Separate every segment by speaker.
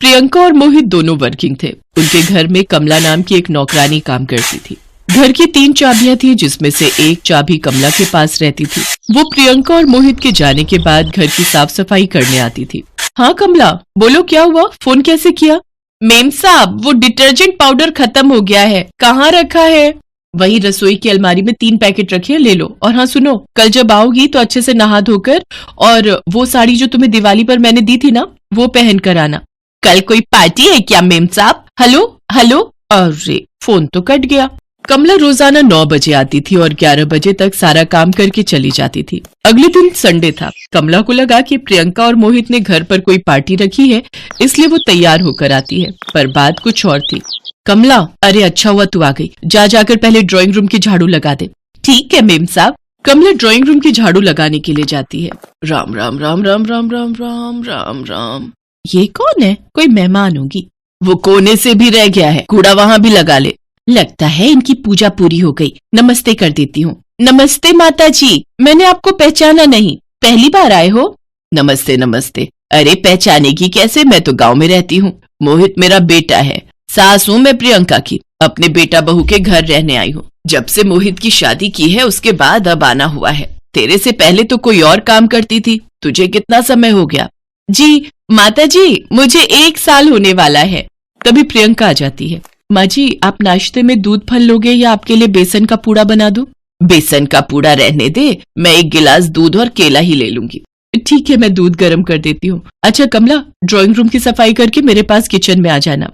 Speaker 1: प्रियंका और मोहित दोनों वर्किंग थे। उनके घर में कमला नाम की एक नौकरानी काम करती थी। घर की 3 चाबियां थी, जिसमें से एक चाबी कमला के पास रहती थी। वो प्रियंका और मोहित के जाने के बाद घर की साफ सफाई करने आती थी। हाँ कमला, बोलो क्या हुआ, फोन कैसे किया? मेम साहब, वो डिटर्जेंट पाउडर खत्म हो गया है। कहाँ रखा है? वही रसोई की अलमारी में 3 पैकेट रखे हैं, ले लो। और हाँ सुनो, कल जब आओगी तो अच्छे से नहा धोकर और वो साड़ी जो तुम्हें दिवाली पर मैंने दी थी ना, वो पहन कर आना। कल कोई पार्टी है क्या मेम साहब? Hello hello. अरे फोन तो कट गया। कमला रोजाना 9 बजे आती थी और 11 बजे तक सारा काम करके चली जाती थी। अगले दिन संडे था। कमला को लगा कि प्रियंका और मोहित ने घर पर कोई पार्टी रखी है, इसलिए वो तैयार होकर आती है, पर बात कुछ और थी। कमला, अरे अच्छा हुआ तू आ गई। जाकर पहले ड्राइंग रूम की झाड़ू लगा दे। ठीक है मेम साहब। कमला ड्राइंग रूम की झाड़ू लगाने के लिए जाती है। राम राम राम राम राम राम राम राम राम। ये कौन है? कोई मेहमान होगी। वो कोने से भी रह गया है, कूड़ा वहाँ भी लगा ले। लगता है इनकी पूजा पूरी हो गई। नमस्ते कर देती हूँ। नमस्ते माता जी, मैंने आपको पहचाना नहीं, पहली बार आए हो? नमस्ते नमस्ते। अरे पहचानेगी कैसे, मैं तो गांव में रहती हूँ। मोहित मेरा बेटा है, सास हूँ मैं प्रियंका की। अपने बेटा बहू के घर रहने आई हूँ। जब से मोहित की शादी की है उसके बाद अब आना हुआ है। तेरे से पहले तो कोई और काम करती थी। तुझे कितना समय हो गया? जी माता जी, मुझे 1 साल होने वाला है। तभी प्रियंका आ जाती है। माँ जी, आप नाश्ते में दूध फल लोगे या आपके लिए बेसन का पूड़ा बना दूं? बेसन का पूड़ा रहने दे, मैं 1 गिलास दूध और केला ही ले लूंगी। ठीक है, मैं दूध गर्म कर देती हूँ। अच्छा कमला, ड्राइंग रूम की सफाई करके मेरे पास किचन में आ जाना।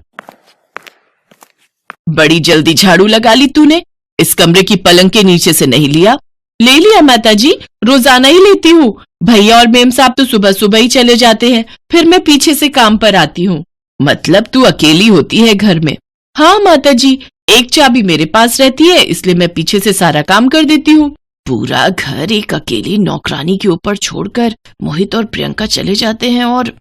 Speaker 1: बड़ी जल्दी झाड़ू लगा ली तूने। इस कमरे की पलंग के नीचे से नहीं लिया? ले लिया माता जी, रोजाना ही लेती हूँ। भैया और मेम साहब तो सुबह सुबह ही चले जाते हैं, फिर मैं पीछे से काम पर आती हूँ। मतलब तू अकेली होती है घर में? हाँ माता जी, एक चाबी मेरे पास रहती है, इसलिए मैं पीछे से सारा काम कर देती हूँ। पूरा घर एक अकेली नौकरानी के ऊपर छोड़कर मोहित और प्रियंका चले जाते हैं। और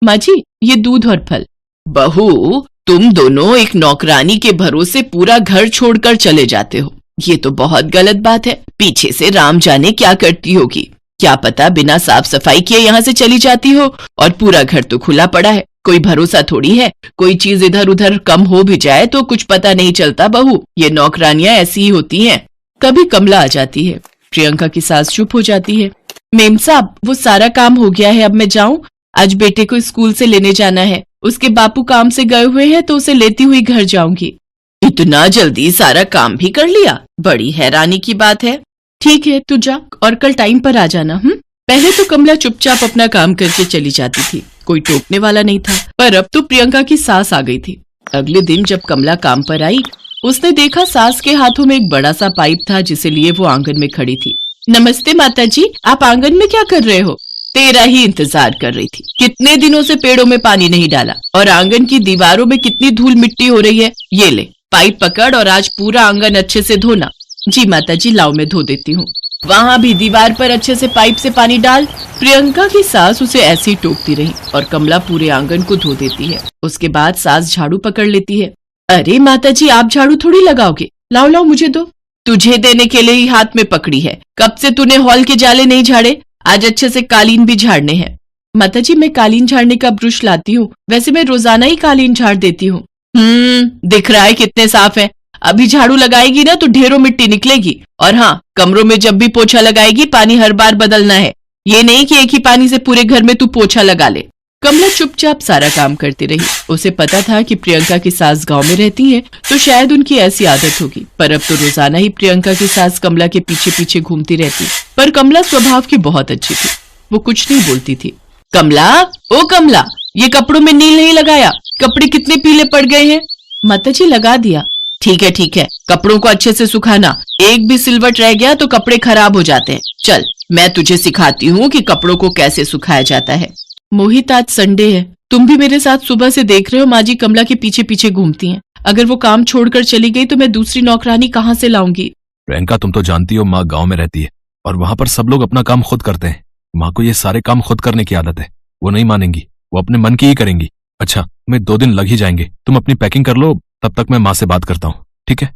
Speaker 1: माँ जी, ये दूध और फल। बहू, तुम दोनों एक नौकरानी के भरोसे पूरा घर छोड़कर चले जाते हो, ये तो बहुत गलत बात है। पीछे से राम जाने क्या करती होगी। क्या पता बिना साफ सफाई किए यहाँ से चली जाती हो, और पूरा घर तो खुला पड़ा है। कोई भरोसा थोड़ी है, कोई चीज इधर उधर कम हो भी जाए तो कुछ पता नहीं चलता। बहू, ये नौकरानियां ऐसी ही होती हैं। तभी कमला आ जाती है। प्रियंका की सास चुप हो जाती है। मेम साहब, वो सारा काम हो गया है, अब मैं जाऊं? आज बेटे को स्कूल से लेने जाना है। उसके बापू काम से गए हुए हैं तो उसे लेती हुई घर जाऊंगी। इतना जल्दी सारा काम भी कर लिया? बड़ी हैरानी की बात है। ठीक है, तू जा और कल टाइम पर आ जाना। पहले तो कमला चुपचाप अपना काम करके चली जाती थी, कोई टोकने वाला नहीं था। पर अब तो प्रियंका की सास आ गई थी। अगले दिन जब कमला काम पर आई, उसने देखा सास के हाथों में एक बड़ा सा पाइप था, जिसे लिए वो आंगन में खड़ी थी। नमस्ते माता जी, आप आंगन में क्या कर रहे हो? तेरा ही इंतजार कर रही थी। कितने दिनों से पेड़ों में पानी नहीं डाला और आंगन की दीवारों में कितनी धूल मिट्टी हो रही है। ये ले पाइप पकड़ और आज पूरा आंगन अच्छे से धोना। जी माता जी, लाओ मैं धो देती हूँ। वहाँ भी दीवार पर अच्छे से पाइप से पानी डाल। प्रियंका की सास उसे ऐसे ही टोकती रही और कमला पूरे आंगन को धो देती है। उसके बाद सास झाड़ू पकड़ लेती है। अरे माता जी, आप झाड़ू थोड़ी लगाओगे, लाओ लाओ मुझे दो। तुझे देने के लिए ही हाथ में पकड़ी है। कब से तूने हॉल के जाले नहीं झाड़े? आज अच्छे से कालीन भी झाड़ने हैं। माता जी, मैं कालीन झाड़ने का ब्रश लाती हूँ, वैसे मैं रोजाना ही कालीन झाड़ देती हूँ। दिख रहा है कितने साफ है। अभी झाड़ू लगाएगी ना तो ढेरों मिट्टी निकलेगी। और हाँ, कमरों में जब भी पोछा लगाएगी पानी हर बार बदलना है। ये नहीं कि एक ही पानी से पूरे घर में तू पोछा लगा ले। कमला चुपचाप सारा काम करती रही। उसे पता था कि प्रियंका की सास गांव में रहती है तो शायद उनकी ऐसी आदत होगी, पर अब तो रोजाना ही प्रियंका की सास कमला के पीछे पीछे घूमती रहती। पर कमला स्वभाव की बहुत अच्छी थी, वो कुछ नहीं बोलती थी। कमला, ओ कमला, ये कपड़ों में नील नहीं लगाया, कपड़े कितने पीले पड़ गए हैं। माता जी, लगा दिया। ठीक है, कपड़ों को अच्छे से सुखाना। एक भी सिलवट रह गया तो कपड़े खराब हो जाते हैं। चल, मैं तुझे सिखाती हूँ कि कपड़ों को कैसे सुखाया जाता है। मोहित, आज संडे है, तुम भी मेरे साथ सुबह से देख रहे हो माँ जी कमला के पीछे पीछे घूमती हैं। अगर वो काम छोड़कर चली गई तो मैं दूसरी नौकरानी कहाँ से लाऊंगी?
Speaker 2: प्रियंका, तुम तो जानती हो माँ गांव में रहती है और वहां पर सब लोग अपना काम खुद करते हैं। माँ को ये सारे काम खुद करने की आदत है। वो नहीं मानेंगी, वो अपने मन की ही करेंगी। अच्छा, तुम्हें 2 दिन लग ही जाएंगे। तुम अपनी पैकिंग कर लो, तब तक मैं माँ से बात करता हूँ, ठीक है?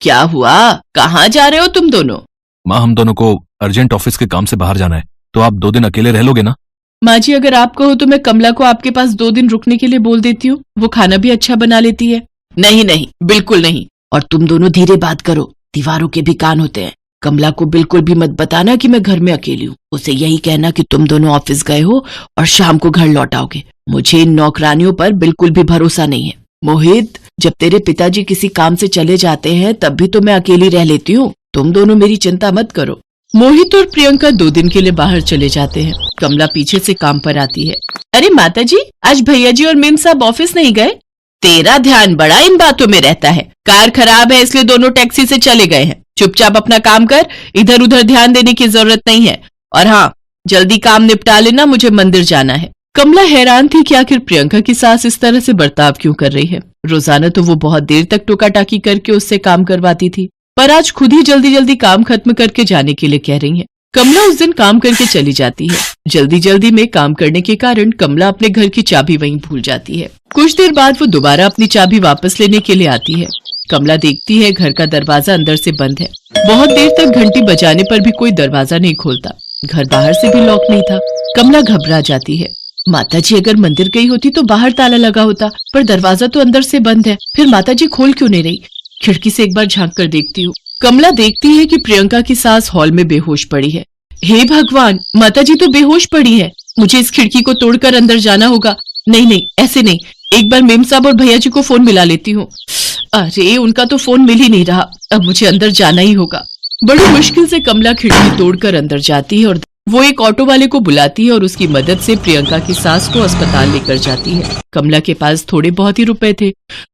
Speaker 1: क्या हुआ, कहाँ जा रहे हो तुम दोनों?
Speaker 2: माँ, हम दोनों को अर्जेंट ऑफिस के काम से बाहर जाना है। तो आप 2 दिन अकेले रह लोगे ना?
Speaker 1: माँ जी, अगर आप कहो तो मैं कमला को आपके पास 2 दिन रुकने के लिए बोल देती हूँ, वो खाना भी अच्छा बना लेती है। नहीं नहीं, बिल्कुल नहीं। और तुम दोनों धीरे बात करो, दीवारों के भी कान होते हैं। कमला को बिल्कुल भी मत बताना कि मैं घर में अकेली हूँ। उसे यही कहना कि तुम दोनों ऑफिस गए हो और शाम को घर लौट आओगे। मुझे इन नौकरानियों पर बिल्कुल भी भरोसा नहीं है। मोहित, जब तेरे पिताजी किसी काम से चले जाते हैं तब भी तो मैं अकेली रह लेती हूँ। तुम दोनों मेरी चिंता मत करो। मोहित और प्रियंका 2 दिन के लिए बाहर चले जाते हैं। कमला पीछे से काम पर आती है। अरे माताजी, आज भैया जी और मेम साहब ऑफिस नहीं गए? तेरा ध्यान बड़ा इन बातों में रहता है। कार खराब है इसलिए दोनों टैक्सी से चले गए हैं। चुपचाप अपना काम कर, इधर उधर ध्यान देने की जरूरत नहीं है। और हाँ, जल्दी काम निपटा लेना, मुझे मंदिर जाना है। कमला हैरान थी कि आखिर प्रियंका की सास इस तरह से बर्ताव क्यों कर रही है। रोजाना तो वो बहुत देर तक टोका टाकी करके उससे काम करवाती थी, पर आज खुद ही जल्दी जल्दी काम खत्म करके जाने के लिए कह रही है। कमला उस दिन काम करके चली जाती है। जल्दी जल्दी में काम करने के कारण कमला अपने घर की चाबी वहीं भूल जाती है। कुछ देर बाद वो दोबारा अपनी चाबी वापस लेने के लिए आती है। कमला देखती है घर का दरवाजा अंदर से बंद है। बहुत देर तक घंटी बजाने पर भी कोई दरवाजा नहीं खोलता। घर बाहर से भी लॉक नहीं था। कमला घबरा जाती है। माताजी अगर मंदिर गई होती तो बाहर ताला लगा होता, पर दरवाजा तो अंदर से बंद है। फिर माताजी खोल क्यों नहीं रही? खिड़की से एक बार झांक कर देखती हूँ। कमला देखती है कि प्रियंका की सास हॉल में बेहोश पड़ी है। हे भगवान, माताजी तो बेहोश पड़ी है। मुझे इस खिड़की को तोड़कर अंदर जाना होगा। नहीं नहीं, ऐसे नहीं। एक बार मेम साहब और भैया जी को फोन मिला लेती हूँ। अरे, उनका तो फोन मिल ही नहीं रहा। अब मुझे अंदर जाना ही होगा। बड़ी मुश्किल से कमला खिड़की तोड़कर अंदर जाती है और वो एक ऑटो वाले को बुलाती है और उसकी मदद से प्रियंका की सास को अस्पताल लेकर जाती है। कमला के पास थोड़े बहुत ही रुपए थे।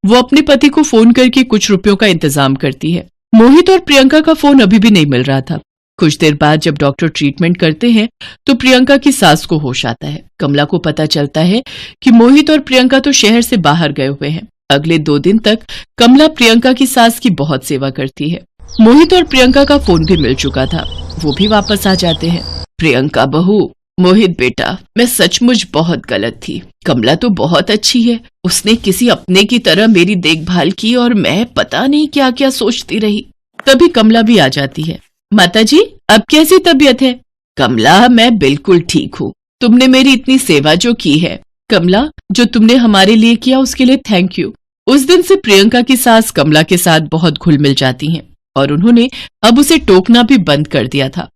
Speaker 1: वो अपने पति को फोन करके कुछ रुपयों का इंतजाम करती है। मोहित और प्रियंका का फोन अभी भी नहीं मिल रहा था। कुछ देर बाद जब डॉक्टर ट्रीटमेंट करते हैं तो प्रियंका की सास को होश आता है। कमला को पता चलता है कि मोहित और प्रियंका तो शहर से बाहर गए हुए हैं। अगले 2 दिन तक कमला प्रियंका की सास की बहुत सेवा करती है। मोहित और प्रियंका का फोन भी मिल चुका था। वो भी वापस आ जाते हैं। प्रियंका बहू, मोहित बेटा, मैं सचमुच बहुत गलत थी। कमला तो बहुत अच्छी है। उसने किसी अपने की तरह मेरी देखभाल की और मैं पता नहीं क्या क्या सोचती रही। तभी कमला भी आ जाती है। माताजी, अब कैसी तबीयत है? कमला, मैं बिल्कुल ठीक हूँ। तुमने मेरी इतनी सेवा जो की है, कमला, जो तुमने हमारे लिए किया उसके लिए थैंक यू। उस दिन से प्रियंका की सास कमला के साथ बहुत घुल मिल जाती हैं और उन्होंने अब उसे टोकना भी बंद कर दिया था।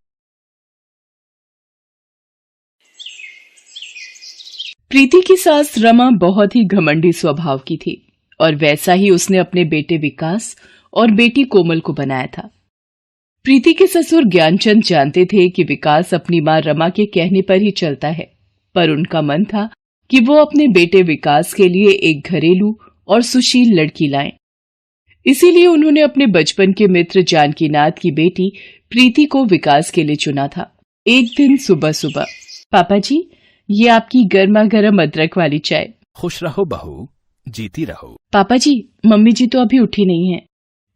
Speaker 1: प्रीति की सास रमा बहुत ही घमंडी स्वभाव की थी और वैसा ही उसने अपने बेटे विकास और बेटी कोमल को बनाया था। प्रीति के ससुर ज्ञानचंद जानते थे कि विकास अपनी मां रमा के कहने पर ही चलता है, पर उनका मन था कि वो अपने बेटे विकास के लिए एक घरेलू और सुशील लड़की लाएं। इसीलिए उन्होंने अपने बचपन के मित्र जानकीनाथ की बेटी प्रीति को विकास के लिए चुना था। एक दिन सुबह सुबह, पापा जी, ये आपकी गर्मा गर्म अदरक वाली चाय।
Speaker 3: खुश रहो बहू, जीती रहो।
Speaker 1: पापा जी, मम्मी जी तो अभी उठी नहीं है,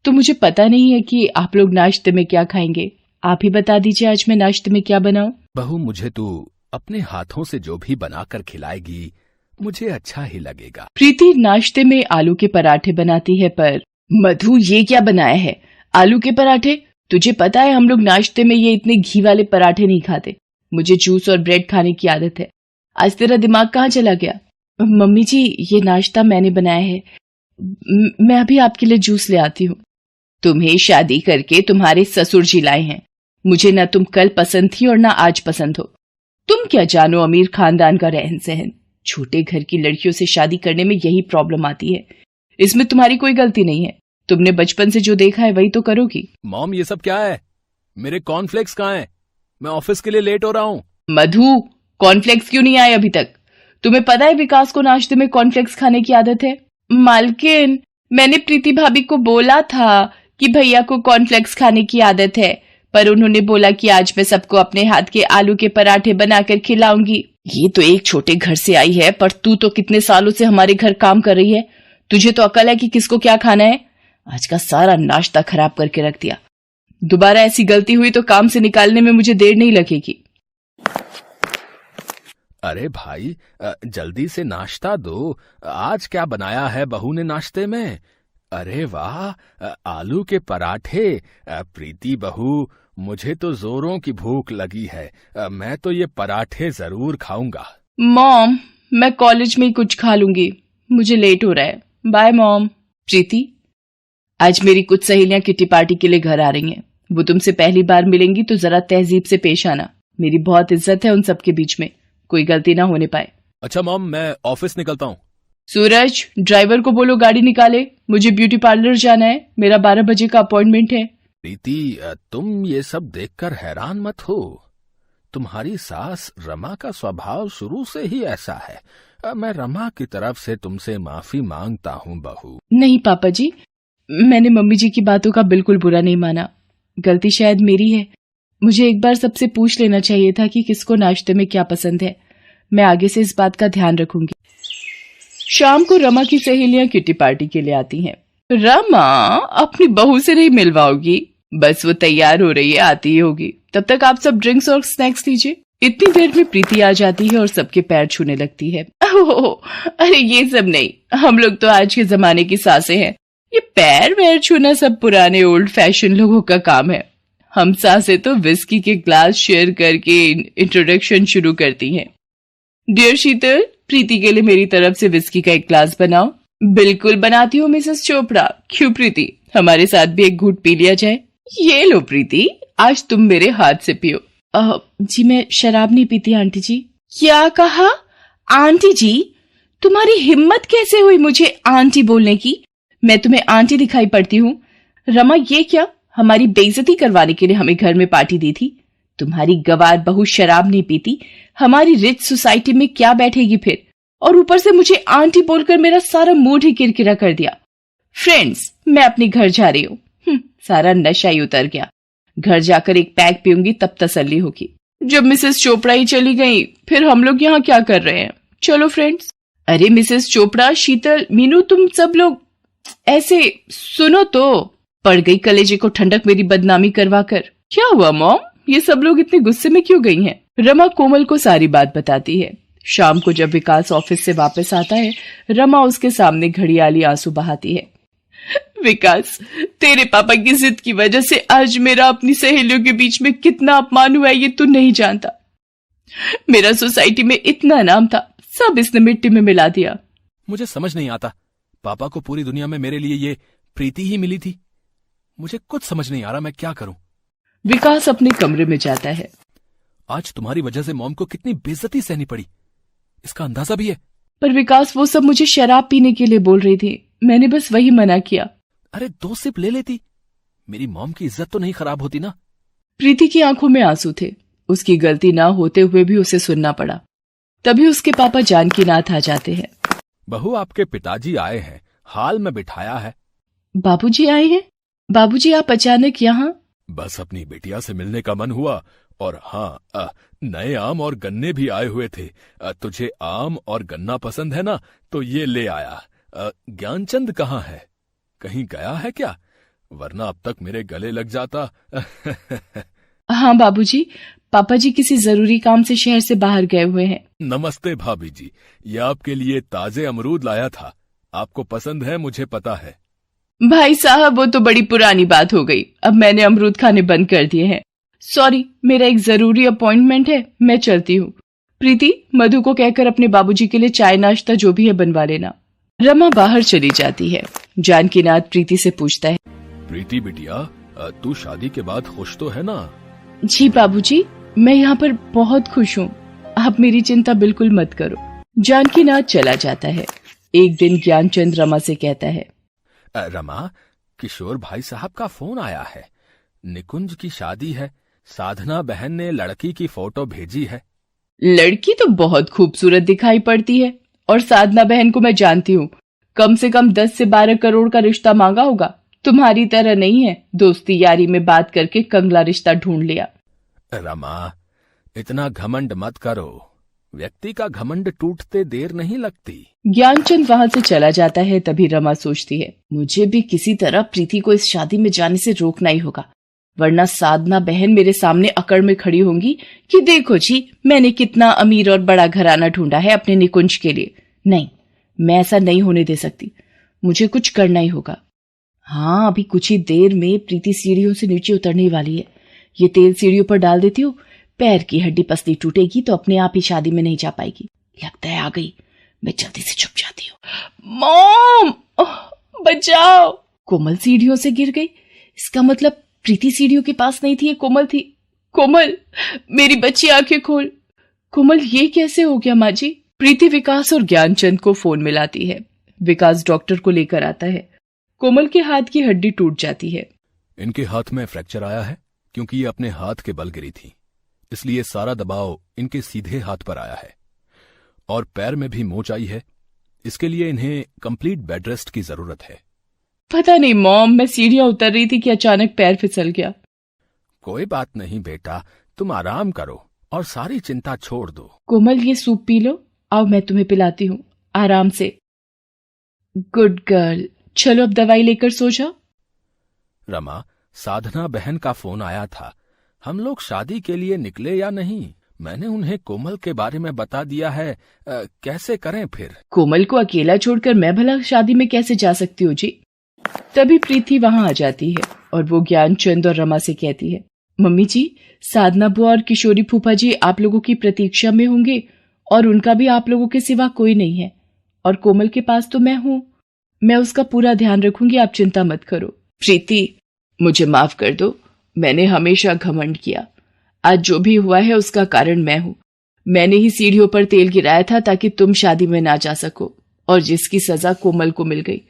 Speaker 1: तो मुझे पता नहीं है कि आप लोग नाश्ते में क्या खाएंगे। आप ही बता दीजिए आज मैं नाश्ते में क्या बनाऊं।
Speaker 3: बहू, मुझे तू अपने हाथों से जो भी बनाकर खिलाएगी मुझे अच्छा ही लगेगा।
Speaker 1: प्रीति नाश्ते में आलू के पराठे बनाती है। पर मधु, ये क्या बनाया है? आलू के पराठे? तुझे पता है हम लोग नाश्ते में ये इतने घी वाले पराठे नहीं खाते। मुझे जूस और ब्रेड खाने की आदत है। आज तेरा दिमाग कहाँ चला गया? मम्मी जी, ये नाश्ता मैंने बनाया है। मैं अभी आपके लिए जूस ले आती हूँ। तुम्हें शादी करके तुम्हारे ससुर जी लाए हैं। मुझे न तुम कल पसंद थी और न आज पसंद हो। तुम क्या जानो अमीर खानदान का रहन सहन। छोटे घर की लड़कियों से शादी करने में यही प्रॉब्लम आती है। इसमें तुम्हारी कोई गलती नहीं है। तुमने बचपन से जो देखा है वही तो करोगी।
Speaker 3: मॉम, ये सब क्या है? मेरे कॉर्नफ्लेक्स कहाँ हैं? मैं ऑफिस के लिए लेट हो रहा हूँ।
Speaker 1: मधु, कॉर्नफ्लेक्स क्यों नहीं आए अभी तक? तुम्हें पता है विकास को नाश्ते में कॉर्नफ्लेक्स खाने की आदत है। मालकिन, मैंने प्रीति भाभी को बोला था कि भैया को कॉर्नफ्लेक्स खाने की आदत है, पर उन्होंने बोला कि आज मैं सबको अपने हाथ के आलू के पराठे बनाकर खिलाऊंगी। ये तो एक छोटे घर से आई है, पर तू तो कितने सालों से हमारे घर काम कर रही है। तुझे तो अकल है कि किसको क्या खाना है। आज का सारा नाश्ता खराब करके रख दिया। दोबारा ऐसी गलती हुई तो काम से निकालने में मुझे देर नहीं लगेगी।
Speaker 3: अरे भाई, जल्दी से नाश्ता दो। आज क्या बनाया है बहू ने नाश्ते में? अरे वाह, आलू के पराठे। प्रीति बहू, मुझे तो जोरों की भूख लगी है। मैं तो ये पराठे जरूर खाऊंगा।
Speaker 1: मॉम, मैं कॉलेज में ही कुछ खा लूंगी, मुझे लेट हो रहा है। Bye mom. प्रीति, आज मेरी कुछ सहेलियां किटी पार्टी के लिए घर आ रही हैं। वो तुमसे पहली बार मिलेंगी तो जरा तहजीब से पेश आना। मेरी बहुत इज्जत है उन सबके बीच में, कोई गलती ना होने पाए।
Speaker 2: अच्छा मॉम, मैं ऑफिस निकलता हूँ।
Speaker 1: सूरज, ड्राइवर को बोलो गाड़ी निकाले, मुझे ब्यूटी पार्लर जाना है, मेरा 12 बजे का अपॉइंटमेंट है।
Speaker 3: प्रीति, तुम ये सब देखकर हैरान मत हो। तुम्हारी सास रमा का स्वभाव शुरू से ही ऐसा है। मैं रमा की तरफ से तुमसे माफी मांगता हूँ बहू।
Speaker 1: नहीं पापा जी, मैंने मम्मी जी की बातों का बिल्कुल बुरा नहीं माना, गलती शायद मेरी है। मुझे एक बार सबसे पूछ लेना चाहिए था कि किसको नाश्ते में क्या पसंद है। मैं आगे से इस बात का ध्यान रखूंगी। शाम को रमा की सहेलियां किटी पार्टी के लिए आती हैं। रमा अपनी बहू से नहीं मिलवाओगी? बस वो तैयार हो रही है, आती ही होगी। तब तक आप सब ड्रिंक्स और स्नैक्स लीजिए। इतनी देर में प्रीति आ जाती है और सबके पैर छूने लगती है। ओह, अरे ये सब नहीं, हम लोग तो आज के जमाने की सासें हैं। ये पैर वैर छूना सब पुराने ओल्ड फैशन लोगों का काम है। हम सासें तो विस्की के ग्लास शेयर करके इंट्रोडक्शन शुरू करती हैं। डियर शीतल, प्रीति के लिए मेरी तरफ से विस्की का एक ग्लास बनाओ। बिल्कुल बनाती हूँ मिसेस चोपड़ा। क्यों प्रीति, हमारे साथ भी एक घूंट पी लिया जाए? ये लो प्रीति, आज तुम मेरे हाथ से पियो। जी मैं शराब नहीं पीती आंटी जी। क्या कहा? आंटी जी? तुम्हारी हिम्मत कैसे हुई मुझे आंटी बोलने की? मैं तुम्हें आंटी दिखाई पड़ती हूँ? रमा, ये क्या, हमारी बेइज्जती करवाने के लिए हमें घर में पार्टी दी थी? तुम्हारी गवार बहू शराब नहीं पीती, हमारी रिच सोसाइटी में क्या बैठेगी फिर? और ऊपर से मुझे आंटी बोलकर मेरा सारा मूड ही किरकिरा कर दिया। फ्रेंड्स, मैं अपने घर जा रही हूँ। सारा नशा ही उतर गया। घर जाकर एक पैक पीऊंगी तब तसल्ली होगी। जब मिसेस चोपड़ा ही चली गई, फिर हम लोग यहाँ क्या कर रहे हैं? चलो फ्रेंड्स। अरे मिसेस चोपड़ा, शीतल, मीनू, तुम सब लोग ऐसे सुनो तो। पड़ गई कलेजे को ठंडक मेरी बदनामी करवाकर। क्या हुआ मॉम, ये सब लोग इतने गुस्से में क्यों गई हैं? रमा कोमल को सारी बात बताती है। शाम को जब विकास ऑफिस से वापस आता है, रमा उसके सामने घड़ियाली आंसू बहाती है। विकास, तेरे पापा की जिद की वजह से आज मेरा अपनी सहेलियों के बीच में कितना अपमान हुआ है ये तू नहीं जानता। मेरा सोसाइटी में इतना नाम था, सब इसने मिट्टी में मिला दिया।
Speaker 2: मुझे समझ नहीं आता, पापा को पूरी दुनिया में मेरे लिए ये प्रीति ही मिली थी। मुझे कुछ समझ नहीं आ रहा, मैं क्या करूं।
Speaker 1: विकास अपने कमरे में जाता है।
Speaker 2: आज तुम्हारी वजह से मॉम को कितनी बेइज्जती सहनी पड़ी, इसका अंदाजा भी है।
Speaker 1: पर विकास, वो सब मुझे शराब पीने के लिए बोल रही थी, मैंने बस वही मना किया।
Speaker 2: अरे 2 सिप ले लेती, मेरी मॉम की इज्जत तो नहीं खराब होती ना।
Speaker 1: प्रीति की आंखों में आंसू थे। उसकी गलती ना होते हुए भी उसे सुनना पड़ा। तभी उसके पापा जानकीनाथ आ जाते हैं।
Speaker 3: बहू, आपके पिताजी आए हैं, हाल में बिठाया है।
Speaker 1: बाबूजी आए हैं? बाबूजी, आप अचानक यहाँ?
Speaker 3: बस अपनी बिटिया से मिलने का मन हुआ, और हाँ, नए आम और गन्ने भी आए हुए थे। तुझे आम और गन्ना पसंद है ना, तो ये ले आया। ज्ञानचंद कहाँ है? कहीं गया है क्या? वरना अब तक मेरे गले लग जाता।
Speaker 1: हाँ बाबूजी, पापा जी किसी जरूरी काम से शहर से बाहर गए हुए हैं।
Speaker 3: नमस्ते भाभी जी, ये आपके लिए ताजे अमरूद लाया था। आपको पसंद है, मुझे पता है।
Speaker 1: भाई साहब, वो तो बड़ी पुरानी बात हो गई, अब मैंने अमरूद खाने बंद कर दिए हैं। सॉरी, मेरा एक जरूरी अपॉइंटमेंट है, मैं चलती हूँ। प्रीति, मधु को कहकर अपने बाबूजी के लिए चाय नाश्ता जो भी है बनवा लेना। रमा बाहर चली जाती है। जानकीनाथ प्रीति से पूछता है,
Speaker 3: प्रीति बिटिया, तू शादी के बाद खुश तो है ना?
Speaker 1: जी बाबूजी, मैं यहाँ पर बहुत खुश हूँ, आप मेरी चिंता बिल्कुल मत करो। जानकीनाथ चला जाता है। एक दिन ज्ञानचंद रमा से कहता है,
Speaker 3: रमा, किशोर भाई साहब का फोन आया है। निकुंज की शादी है, साधना बहन ने लड़की की फोटो भेजी है।
Speaker 1: लड़की तो बहुत खूबसूरत दिखाई पड़ती है, और साधना बहन को मैं जानती हूँ, कम से कम 10 से 12 करोड़ का रिश्ता मांगा होगा। तुम्हारी तरह नहीं है, दोस्ती यारी में बात करके कंगला रिश्ता ढूंढ लिया।
Speaker 3: रमा, इतना घमंड मत करो, व्यक्ति का घमंड टूटते देर नहीं लगती।
Speaker 1: ज्ञानचंद वहां से चला जाता है। तभी रमा सोचती है, मुझे भी किसी तरह प्रीति को इस शादी में जाने से रोकना ही होगा, वरना साधना बहन मेरे सामने अकड़ में खड़ी होंगी कि देखो जी, मैंने कितना अमीर और बड़ा घराना ढूंढा है अपने निकुंज के लिए। नहीं, मैं ऐसा नहीं होने दे सकती, मुझे कुछ करना ही होगा। हाँ, अभी कुछ ही देर में प्रीति सीढ़ियों से नीचे उतरने वाली है। ये तेल सीढ़ियों पर डाल देती हूँ, पैर की हड्डी पसली टूटेगी तो अपने आप ही शादी में नहीं जा पाएगी। लगता है आ गई, मैं जल्दी से छुप जाती हूँ। मॉम, बचाओ। कोमल सीढ़ियों से गिर गई। इसका मतलब प्रीति सीढ़ियों के पास नहीं थी, ये कोमल थी। कोमल, मेरी बच्ची आंखें खोल। कोमल, ये कैसे हो गया माँ जी? प्रीति विकास और ज्ञानचंद को फोन मिलाती है। विकास डॉक्टर को लेकर आता है। कोमल के हाथ की हड्डी टूट जाती है।
Speaker 3: इनके हाथ में फ्रैक्चर आया है क्योंकि ये अपने हाथ के बल गिरी थी, इसलिए सारा दबाव इनके सीधे हाथ पर आया है। और पैर में भी मोच आई है, इसके लिए इन्हें कंप्लीट बेड रेस्ट की जरूरत है।
Speaker 1: पता नहीं मॉम, मैं सीढ़ियां उतर रही थी कि अचानक पैर फिसल गया।
Speaker 3: कोई बात नहीं बेटा, तुम आराम करो और सारी चिंता छोड़ दो।
Speaker 1: कोमल, ये सूप पी लो, आओ मैं तुम्हें पिलाती हूँ, आराम से। गुड गर्ल, चलो अब दवाई लेकर सो जाओ।
Speaker 3: रमा, साधना बहन का फोन आया था। हम लोग शादी के लिए निकले या नहीं? मैंने उन्हें कोमल के बारे में बता दिया है। कैसे करें फिर?
Speaker 1: कोमल को अकेला छोड़कर मैं भला शादी में कैसे जा सकती हूँ जी? तभी प्रीति वहां आ जाती है और वो ज्ञानचंद और रमा से कहती है, मम्मी जी, साधना बुआ और किशोरी फूफा जी आप लोगों की प्रतीक्षा में होंगे और उनका भी आप लोगों के सिवा कोई नहीं है। और कोमल के पास तो मैं हूँ, मैं उसका पूरा ध्यान रखूंगी, आप चिंता मत करो। प्रीति, मुझे माफ कर दो, मैंने हमेशा घमंड किया। आज जो भी हुआ है उसका कारण मैं हूँ। मैंने ही सीढ़ियों पर तेल गिराया था ताकि तुम शादी में ना जा सको, और जिसकी सजा कोमल को मिल गई।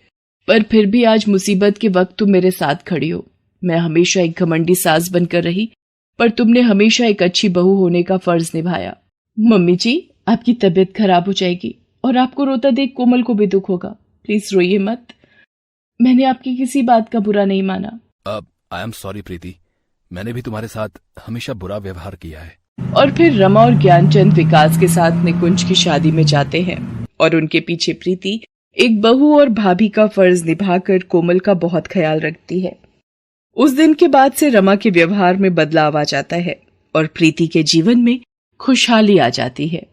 Speaker 1: पर फिर भी आज मुसीबत के वक्त तुम मेरे साथ खड़ी हो। मैं हमेशा एक घमंडी सास बनकर रही, पर तुमने हमेशा एक अच्छी बहू होने का फर्ज निभाया। मम्मी जी, आपकी तबीयत खराब हो जाएगी और आपको रोता देख कोमल को भी दुख होगा। प्लीज रोइए मत, मैंने आपकी किसी बात का बुरा नहीं माना।
Speaker 3: आई एम सॉरी प्रीति, मैंने भी तुम्हारे साथ हमेशा बुरा व्यवहार किया है।
Speaker 1: और फिर रमा और ज्ञानचंद विकास के साथ निकुंज की शादी में जाते हैं और उनके पीछे प्रीति एक बहू और भाभी का फर्ज निभाकर कोमल का बहुत ख्याल रखती है। उस दिन के बाद से रमा के व्यवहार में बदलाव आ जाता है और प्रीति के जीवन में खुशहाली आ जाती है।